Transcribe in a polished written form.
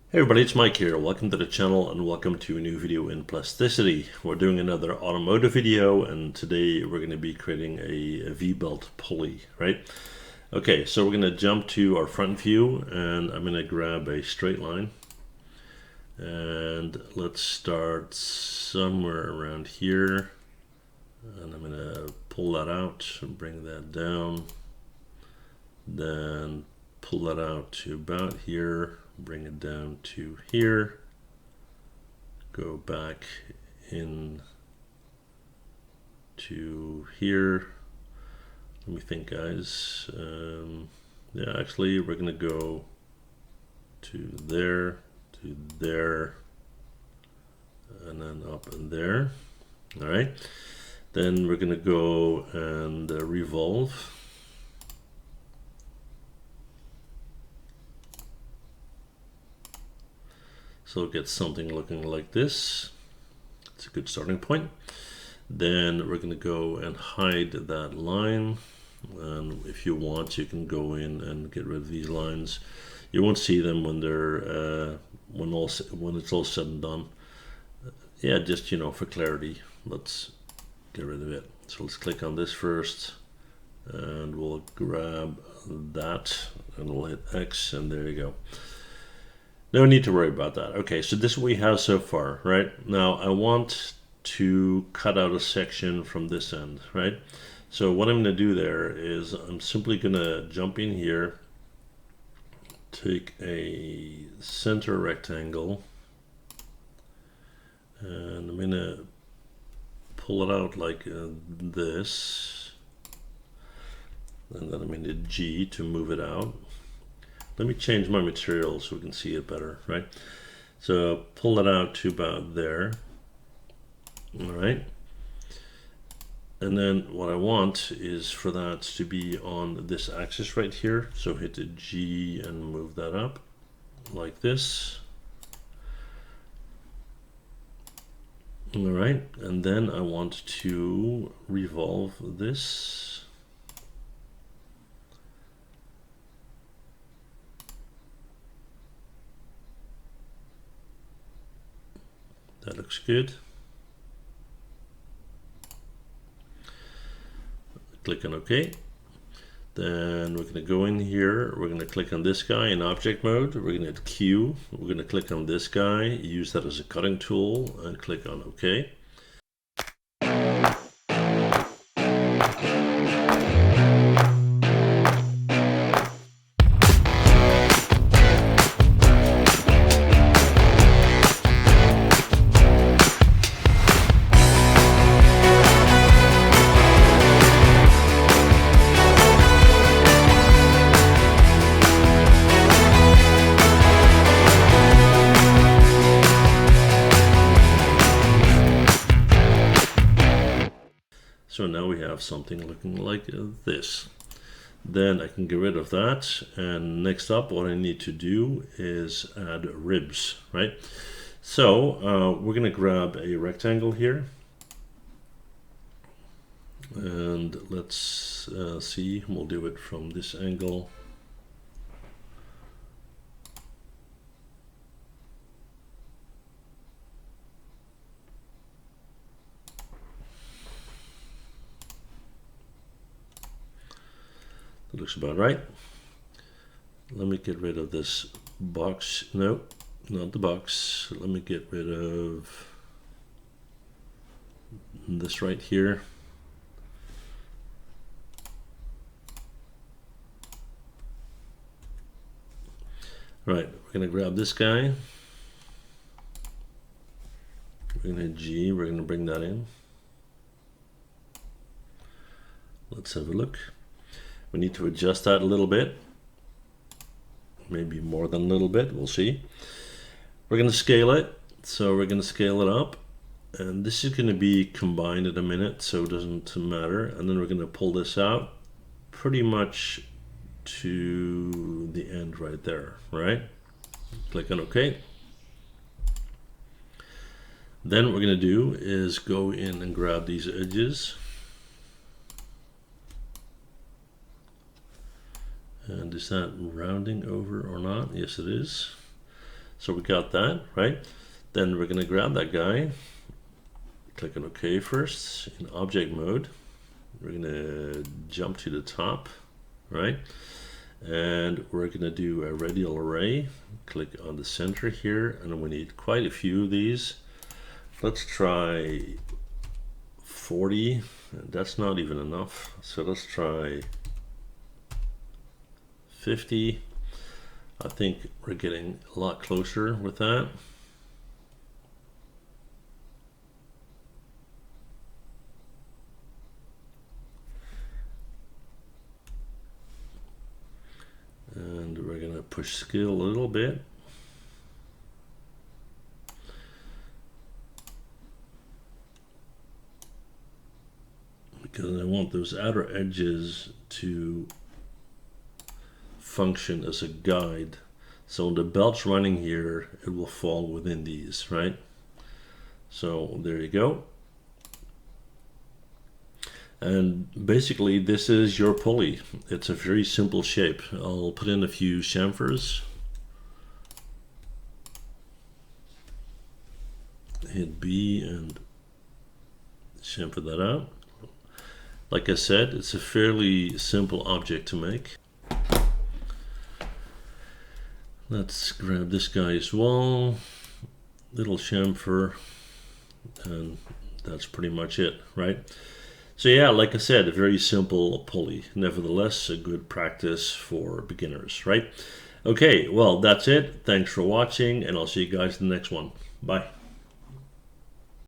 Hey everybody, it's Mike here. Welcome to the channel and welcome to a new video in Plasticity. We're doing another automotive video and today we're going to be creating a V-belt pulley, right? Okay, so we're going to jump to our front view and I'm going to grab a straight line. And let's start somewhere around here. And I'm going to pull that out and bring that down. Then pull that out to about here. Bring it down to here, go back in to here. Let me think, guys. Yeah, actually, we're gonna go to there, and then up and there. All right. Then we're gonna go and revolve. So get something looking like this. It's a good starting point. Then we're going to go and hide that line. And if you want, you can go in and get rid of these lines. You won't see them when they're when it's all said and done. Yeah, just for clarity, let's get rid of it. So let's click on this first, and we'll grab that, and we'll hit X, and there you go. No need to worry about that. Okay, so this is what we have so far, right? Now I want to cut out a section from this end, right? So what I'm going to do there is I'm simply going to jump in here, take a center rectangle, and I'm going to pull it out like this, and then I'm going to G to move it out. Let me change my material so we can see it better, right? So pull it out to about there, all right? And then what I want is for that to be on this axis right here. So hit the G and move that up like this. All right, and then I want to revolve this. That looks good. Click on OK. Then we're going to go in here. We're going to click on this guy in object mode. We're going to hit Q. We're going to click on this guy, use that as a cutting tool, and click on OK. So now we have something looking like this. Then I can get rid of that. And next up, what I need to do is add ribs, right? So we're going to grab a rectangle here. And let's see, we'll do it from this angle. That looks about right. Let me get rid of this box. No, not the box. Let me get rid of this right here. Right, we're going to grab this guy. We're going to G, we're going to bring that in. Let's have a look. We need to adjust that a little bit, maybe more than a little bit, we'll see. We're going to scale it, so we're going to scale it up, and this is going to be combined in a minute, so it doesn't matter. And then we're going to pull this out pretty much to the end right there, right? Click on OK. Then what we're going to do is go in and grab these edges. And is that rounding over or not? Yes, it is. So we got that, right? Then we're going to grab that guy, click on OK first in object mode. We're going to jump to the top, right? And we're going to do a radial array. Click on the center here, and we need quite a few of these. Let's try 40. That's not even enough. So let's try 50. I think we're getting a lot closer with that. And we're going to push scale a little bit. Because I want those outer edges to function as a guide. So when the belt's running here, it will fall within these, right? So there you go. And basically this is your pulley. It's a very simple shape. I'll put in a few chamfers. Hit B and chamfer that out. Like I said, it's a fairly simple object to make. Let's grab this guy as well. Little chamfer, and that's pretty much it, right? So yeah, like I said, a very simple pulley. Nevertheless, a good practice for beginners, right? Okay, well, that's it. Thanks for watching, and I'll see you guys in the next one. Bye.